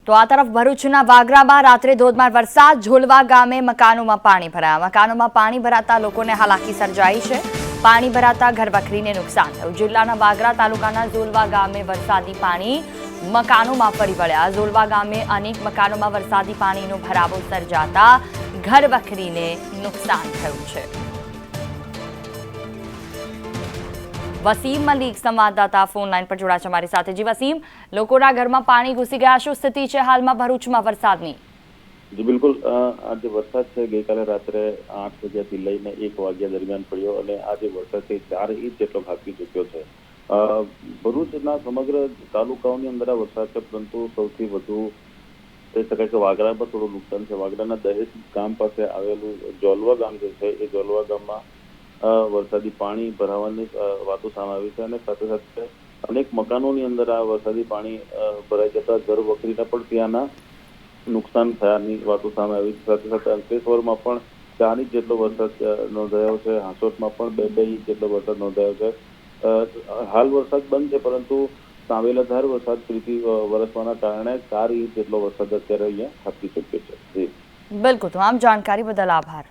તો આ તરફ ભરૂચના વાગરામાં રાત્રે ધોધમાર વરસાદ, ઝોલવા ગામે મકાનોમાં પાણી ભરાયા. મકાનોમાં પાણી ભરાતા લોકોને હાલાકી સર્જાઈ છે. પાણી ભરાતા ઘરવખરીને નુકસાન થયું. જિલ્લાના વાગરા તાલુકાના ઝોલવા ગામે વરસાદી પાણી મકાનોમાં ફરી વળ્યા. ઝોલવા ગામે અનેક મકાનોમાં વરસાદી પાણીનો ભરાવો સર્જાતા ઘરવખરીને નુકસાન થયું છે. વસીમ મલિક સંવાદદાતા ફોન લાઈન પર જોડાયા છે અમારી સાથે. જી વસીમ, લોકોના ઘરમાં પાણી ઘૂસી ગયા, શું સ્થિતિ છે હાલમાં ભરૂચમાં વરસાદની? જી બિલકુલ, આજે વરસાદ છે ગઈકાલે રાત્રે 8 વાગ્યાથી લઈને 1 વાગ્યા દરમિયાન પડ્યો અને આજે વરસાદ છે 4 ઇંચ જેટલો ખાબકી ચૂક્યો છે. ભરૂચના સમગ્ર તાલુકાઓની અંદર આ વરસાદ છે, પરંતુ સૌથી વધુ કહી શકાય કે વાગરામાં થોડું નુકસાન છે. વાગરાના દહેજ ગામ પાસે આવેલું જોલવા ગામ જે છે એ જોલવા ગામમાં વરસાદી પાણી ભરાવાની વાતો સામે આવી છે અને સાથે સાથે અનેક મકાનોની અંદર આ વરસાદી પાણી ભરાઈ જતા ઘર વખરીને પણ ત્યાંના નુકસાન થયાની વાતો સામે આવી છે. સાથે સાથે અંકલેશ્વરમાં પણ 4 ઇંચ જેટલો વરસાદ નોંધાયો છે. હાંસોટમાં પણ 2 ઇંચ જેટલો વરસાદ નોંધાયો છે. હાલ વરસાદ બંધ છે, પરંતુ સાંવેલાધાર વરસાદ ફરીથી વરસવાના કારણે 4 ઇંચ જેટલો વરસાદ અત્યારે અહીંયા ખાબકી ચૂક્યો છે. બિલકુલ, તમામ જાણકારી બદલ આભાર.